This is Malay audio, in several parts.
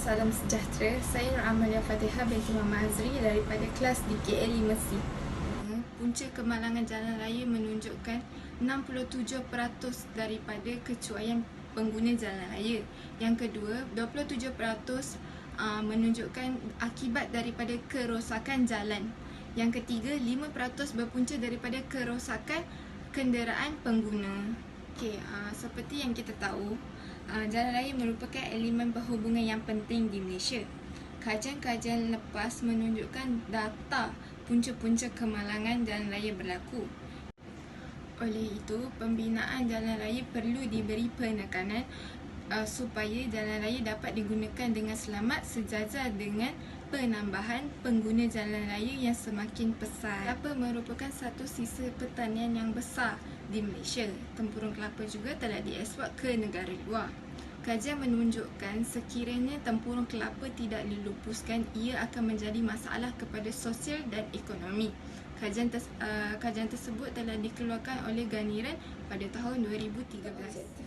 salam sejahtera. Saya Nur Amalia Fatihah binti Mama Azri daripada kelas di KLE Mersi. Punca kemalangan jalan raya menunjukkan 67% daripada kecuaian pengguna jalan raya. Yang kedua, 27% menunjukkan akibat daripada kerosakan jalan. Yang ketiga, 5% berpunca daripada kerosakan kenderaan pengguna. Seperti yang kita tahu, jalan raya merupakan elemen perhubungan yang penting di Malaysia. Kajian-kajian lepas menunjukkan data punca-punca kemalangan jalan raya berlaku. Oleh itu, pembinaan jalan raya perlu diberi penekanan supaya jalan raya dapat digunakan dengan selamat sejajar dengan penambahan pengguna jalan raya yang semakin pesat. Kelapa merupakan satu sisa pertanian yang besar di Malaysia. Tempurung kelapa juga telah dieksport ke negara luar. Kajian menunjukkan sekiranya tempurung kelapa tidak dilupuskan, ia akan menjadi masalah kepada sosial dan ekonomi. Kajian tersebut telah dikeluarkan oleh Ganiran pada tahun 2013.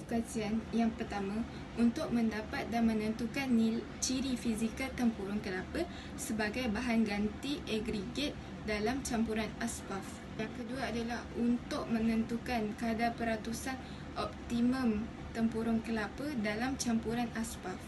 Kajian yang pertama, untuk mendapat dan menentukan ciri fizikal tempurung kelapa sebagai bahan ganti agregat dalam campuran asfalt. Yang kedua adalah untuk menentukan kadar peratusan optimum tempurung kelapa dalam campuran asfalt.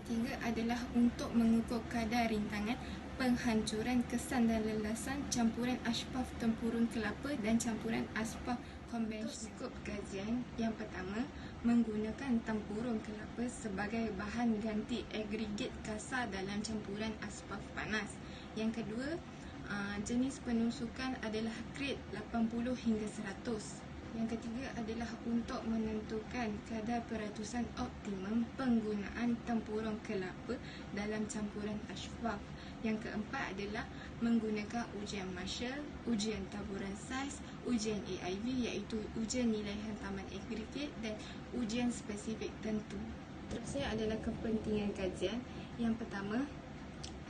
Ketiga adalah untuk mengukur kadar rintangan penghancuran kesan dan lelasan campuran asfalt tempurung kelapa dan campuran asfalt konvensional. Skop kajian yang pertama, menggunakan tempurung kelapa sebagai bahan ganti agregat kasar dalam campuran asfalt panas. Yang kedua, jenis penusukan adalah grade 80 hingga 100. Yang ketiga adalah untuk menentukan kadar peratusan optimum penggunaan tempurung kelapa dalam campuran asfalt. Yang keempat adalah menggunakan ujian Marshall, ujian taburan saiz, ujian AIV iaitu ujian nilai hantaman agregat dan ujian spesifik tentu. Terusnya adalah kepentingan kajian. Yang pertama,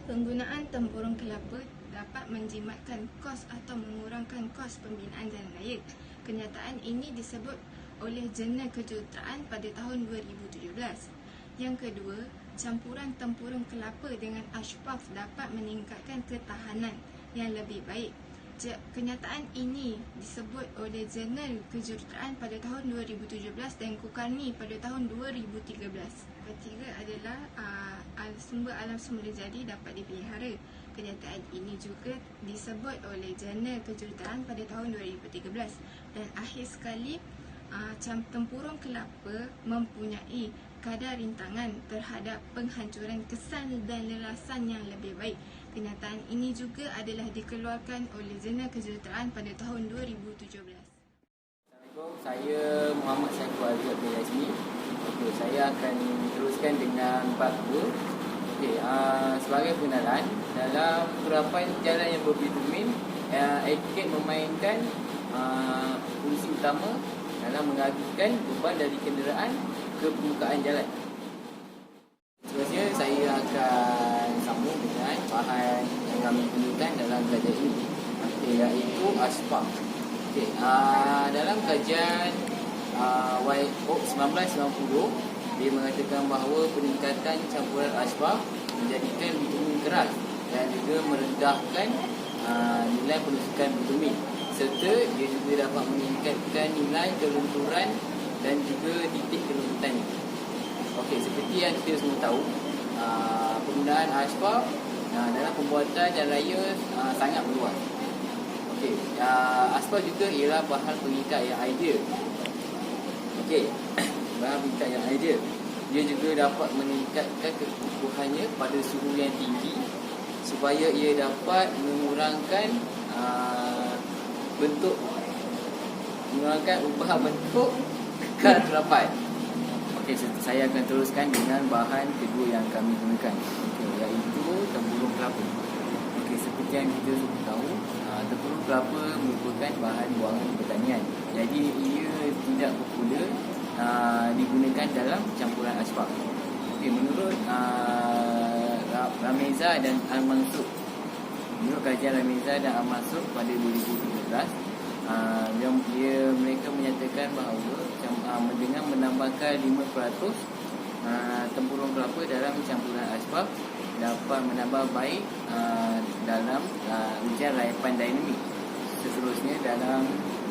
penggunaan tempurung kelapa dapat menjimatkan kos atau mengurangkan kos pembinaan jalan raya. Kenyataan ini disebut oleh Jurnal Kejuruteraan pada tahun 2017. Yang kedua, campuran tempurung kelapa dengan asfalt dapat meningkatkan ketahanan yang lebih baik. Kenyataan ini disebut oleh Jurnal Kejuruteraan pada tahun 2017 dan Kulkarni pada tahun 2013. Ketiga adalah sumber alam semula jadi dapat dipelihara. Kenyataan ini juga disebut oleh Jurnal Kejuruteraan pada tahun 2013. Dan akhir sekali, tempurung kelapa mempunyai kadar rintangan terhadap penghancuran kesan dan lelasan yang lebih baik. Kenyataan ini juga adalah dikeluarkan oleh Jurnal Kejuruteraan pada tahun 2017. Assalamualaikum, saya Muhammad Syaiful Azri Abdul Yazmi. Saya akan teruskan dengan bab 2. Sebagai pengenalan, dalam perapan jalan yang berbitumin, agregat memainkan fungsi utama dalam mengalihkan beban dari kenderaan ke permukaan jalan. Seterusnya saya akan sambung dengan bahan yang kami gunakan dalam kajian ini, iaitu asfalt. Dalam kajian YOP 1990, dia mengatakan bahawa peningkatan campuran asfalt menjadikan bitumen keras dan juga merendahkan nilai penusukan bitumen, serta dia juga dapat meningkatkan nilai kelunturan dan juga titik kelembutan. Seperti yang kita semua tahu, penggunaan asfalt dalam pembuatan jalan raya sangat meluas. Asfalt juga ialah bahan pengikat yang ideal. Bahan pengikat yang ideal. Dia juga dapat meningkatkan kekukuhannya pada suhu yang tinggi supaya ia dapat mengurangkan ubah bentuk kekal rapat. Saya akan teruskan dengan bahan kedua yang kami gunakan, iaitu tempurung kelapa. Seperti yang kita semua tahu, tempurung kelapa merupakan bahan buangan pertanian. Jadi ia tidak popular digunakan dalam campuran asfalt. Menurut Rameza dan Al-Mansur, menurut kajian Rameza dan Al-Mansur pada 2017, mereka menyatakan bahawa dengan menambahkan 5% tempurung kelapa dalam campuran asbab dapat menambah baik dalam ujian layapan dinamik. Seterusnya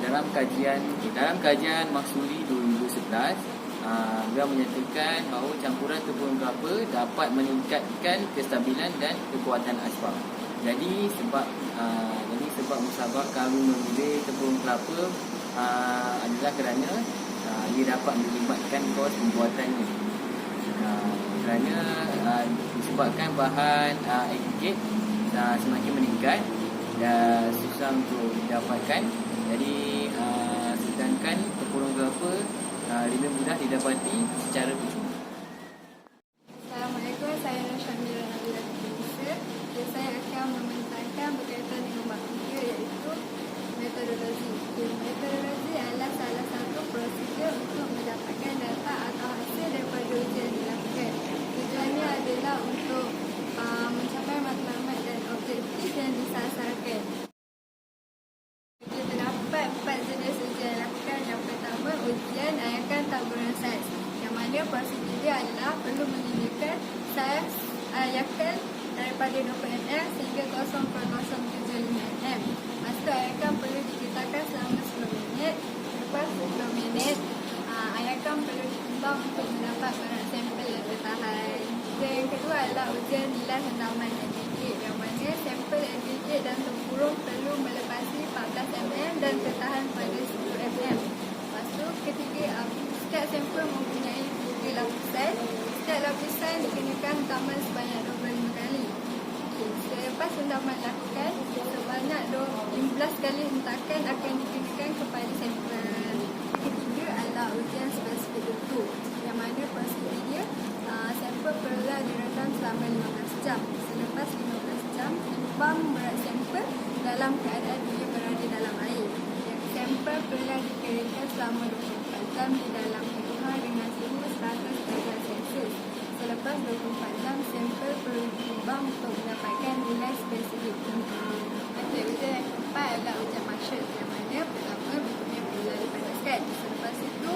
dalam kajian Maksudi 2011, beliau menyatakan bahawa campuran tempurung kelapa dapat meningkatkan kestabilan dan kekuatan asbab. Jadi sebab musabak kami memilih tempurung kelapa adalah kerana ia dapat melibatkan kos pembuatannya. Kerana disebabkan bahan aggregate semakin meningkat dan susah untuk didapatkan. Jadi sedangkan tempurung kelapa lebih mudah didapati secara percuma. Assalamualaikum, saya Nur Syamila Nabila Tunisia. Saya akan membentangkan berkaitan dengan bab 3, iaitu metodologi. Metodologi adalah salah satu prosedur untuk mendapatkan data atau hasil daripada ujian dilakukan. Tujuannya adalah untuk mencapai matlamat dan objektif yang disasarkan. Terdapat 4 jenis ujian dilakukan. Yang pertama, ujian ayakan taburan saiz, yang mana prosedur dia adalah perlu menunjukkan saiz ayakan daripada 20 mm sehingga 0.075 mm. Lepas tu ayakan perlu dikitakan selama 10 minit. Lepas 10 minit, ayakan perlu ditimbang untuk mendapat barang sampel yang tertahan. Dan yang kedua adalah ujian nilai hentaman aggregate, yang mana sampel aggregate dan tempurung perlu melepasi 14 mm dan tertahan pada 10 mm. Lepas tu ketiga, setiap sampel mempunyai 3 lapisan. Setiap lapisan dikenakan hentaman sebanyak 25 kali. Selepas hentaman dilakukan, sebanyak 15 kali hentakan akan dikenakan kepada sampel. Ketiga adalah ujian spesifik bentuk, yang mana prosedur dia sampel perlulah direndam selama 15 jam. Selepas 15 jam, timbang berat sampel dalam keadaan dia berada dalam air. Sampel perlulah dikeringkan selama 24 jam di dalam keruhan dengan suhu 100 darjah Celsius. Selepas 24 jam, sampel perlu ditimbang untuk mendapatkan nilai spesifik bentuk. Ujian yang keempat adalah ujian masyad, yang mana pertama bentuknya perlulah dipanaskan. Selepas itu,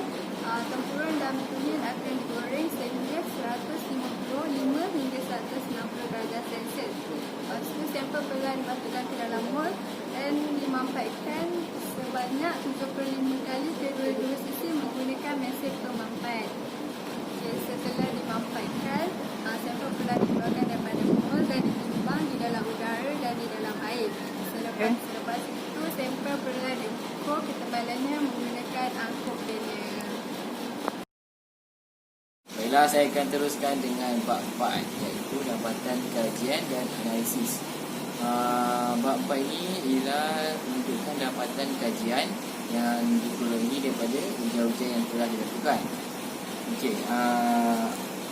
tempurung dan tumin akan digoreng sehingga 155 hingga 160 darjah Celsius. Lepas itu, sampel perlulah dimasukkan ke dalam mold dan dimampatkan sebanyak 75 kali ke dua-dua sisi menggunakan mesin pemampat. Setelah dimampatkan, sampel perlulah dikeluarkan daripada mold dan ditimbang di dalam udara dan di dalam air. Selepas itu, sampel perlulah diukur ketebalannya menggunakan angkut pena. Baiklah, saya akan teruskan dengan bab 4, iaitu dapatan kajian dan analisis. Bab 4 ini ialah menunjukkan dapatan kajian yang diperolehi daripada ujian-ujian yang telah dilakukan.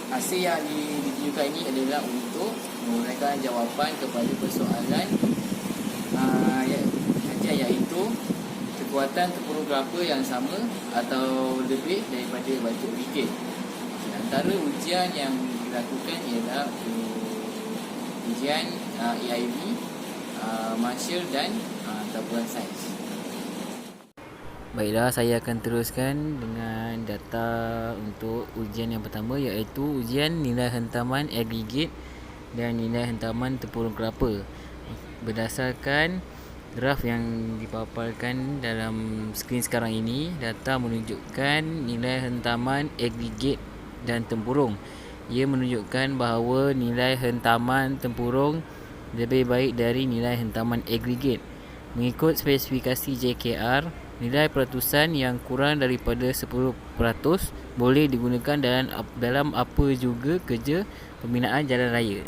Hasil yang ditunjukkan ini adalah untuk menguraikan jawapan kepada persoalan kajian, iaitu kekuatan tempurung kelapa yang sama atau lebih daripada batu aggregate. Antara ujian yang dilakukan ialah ujian AIV, Marshall dan taburan saiz. Baiklah, saya akan teruskan dengan data untuk ujian yang pertama, iaitu ujian nilai hentaman aggregate dan nilai hentaman tempurung kelapa. Berdasarkan graf yang dipaparkan dalam skrin sekarang ini, data menunjukkan nilai hentaman aggregate dan tempurung. Ia menunjukkan bahawa nilai hentaman tempurung lebih baik dari nilai hentaman aggregate. Mengikut spesifikasi JKR, nilai peratusan yang kurang daripada 10% boleh digunakan dalam apa juga kerja pembinaan jalan raya.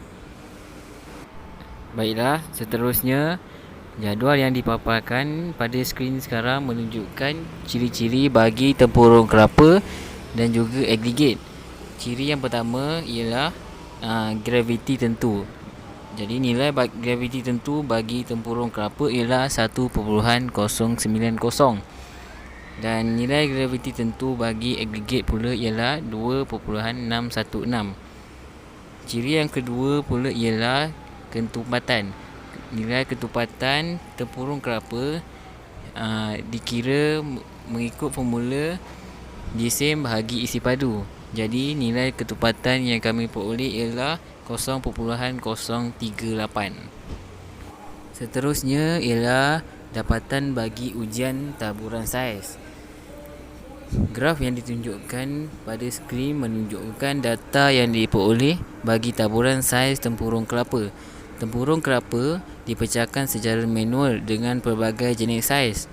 Baiklah, seterusnya jadual yang dipaparkan pada skrin sekarang menunjukkan ciri-ciri bagi tempurung kelapa dan juga aggregate. Ciri yang pertama ialah graviti tentu. Jadi nilai graviti tentu bagi tempurung kelapa ialah 1.090 dan nilai graviti tentu bagi aggregate pula ialah 2.616. Ciri yang kedua pula ialah ketupatan. Nilai ketupatan tempurung kelapa dikira mengikut formula Gsem bahagi isi padu. Jadi nilai ketepatan yang kami peroleh ialah 0.038. Seterusnya ialah dapatan bagi ujian taburan saiz. Graf yang ditunjukkan pada skrin menunjukkan data yang diperoleh bagi taburan saiz tempurung kelapa. Tempurung kelapa dipecahkan secara manual dengan pelbagai jenis saiz.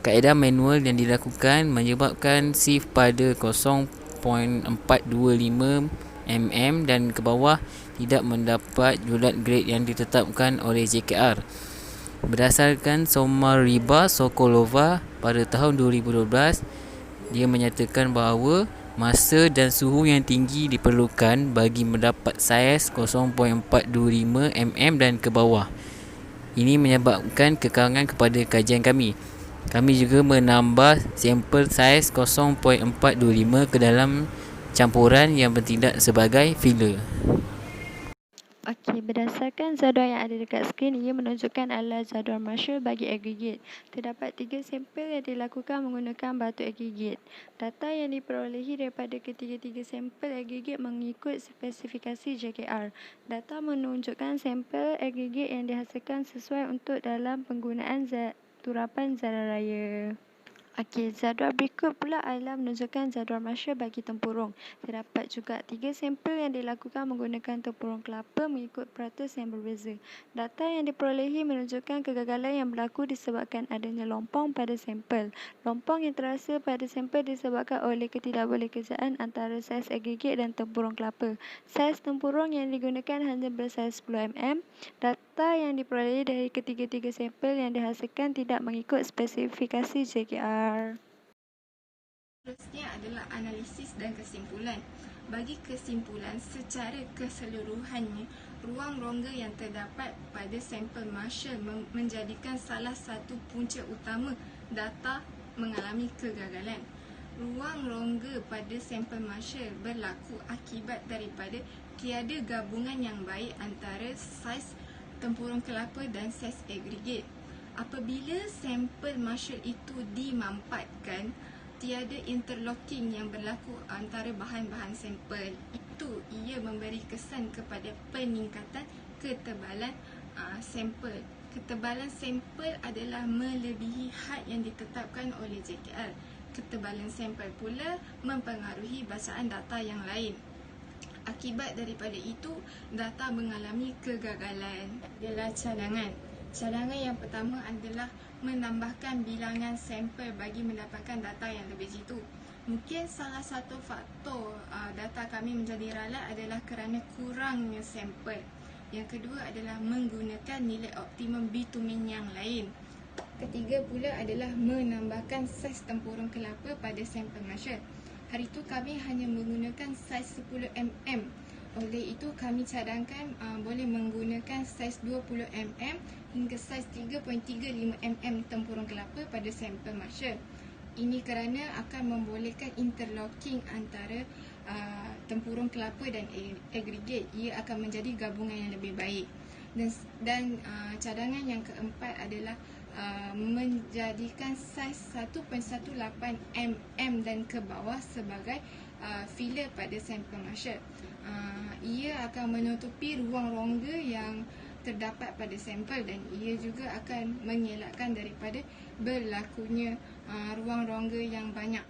Kaedah manual yang dilakukan menyebabkan shift pada 0.425 mm dan ke bawah tidak mendapat julat grade yang ditetapkan oleh JKR. Berdasarkan Somariba Sokolova pada tahun 2012, dia menyatakan bahawa masa dan suhu yang tinggi diperlukan bagi mendapat saiz 0.425 mm dan ke bawah. Ini menyebabkan kekurangan kepada kajian kami. Kami juga menambah sampel saiz 0.425 ke dalam campuran yang bertindak sebagai filler. Okey, berdasarkan jadual yang ada dekat skrin, ia menunjukkan adalah jadual Marshall bagi agregat. Terdapat 3 sampel yang dilakukan menggunakan batu agregat. Data yang diperolehi daripada ketiga-tiga sampel agregat mengikut spesifikasi JKR. Data menunjukkan sampel agregat yang dihasilkan sesuai untuk dalam penggunaan turapan jalan raya. Okey, jadual berikut pula adalah menunjukkan jadual Marshall bagi tempurung. Terdapat juga 3 sampel yang dilakukan menggunakan tempurung kelapa mengikut peratus yang berbeza. Data yang diperolehi menunjukkan kegagalan yang berlaku disebabkan adanya lompong pada sampel. Lompong yang terasa pada sampel disebabkan oleh ketidakbolehkerjaan antara saiz agregat dan tempurung kelapa. Saiz tempurung yang digunakan hanya bersaiz 10 mm. Data yang diperolehi dari ketiga-tiga sampel yang dihasilkan tidak mengikut spesifikasi JKR. Seterusnya adalah analisis dan kesimpulan. Bagi kesimpulan, secara keseluruhannya, ruang rongga yang terdapat pada sampel Marshall menjadikan salah satu punca utama data mengalami kegagalan. Ruang rongga pada sampel Marshall berlaku akibat daripada tiada gabungan yang baik antara saiz tempurung kelapa dan saiz agregat. Apabila sampel Marshall itu dimampatkan, tiada interlocking yang berlaku antara bahan-bahan sampel. Ia memberi kesan kepada peningkatan ketebalan sampel. Ketebalan sampel adalah melebihi had yang ditetapkan oleh JKR. Ketebalan sampel pula mempengaruhi bacaan data yang lain. Akibat daripada itu, data mengalami kegagalan. Adalah cadangan. Cadangan yang pertama adalah menambahkan bilangan sampel bagi mendapatkan data yang lebih jitu. Mungkin salah satu faktor data kami menjadi ralat adalah kerana kurangnya sampel. Yang kedua adalah menggunakan nilai optimum bitumen yang lain. Ketiga pula adalah menambahkan saiz tempurung kelapa pada sampel Marshall. Hari itu kami hanya menggunakan saiz 10 mm. Oleh itu kami cadangkan boleh menggunakan saiz 20 mm hingga saiz 3.35 mm tempurung kelapa pada sampel Marshall. Ini kerana akan membolehkan interlocking antara tempurung kelapa dan agregat. Ia akan menjadi gabungan yang lebih baik. Dan cadangan yang keempat adalah menjadikan saiz 1.18 mm dan ke bawah sebagai filler pada sampel Marshall. Ia akan menutupi ruang rongga yang terdapat pada sampel dan ia juga akan mengelakkan daripada berlakunya ruang rongga yang banyak.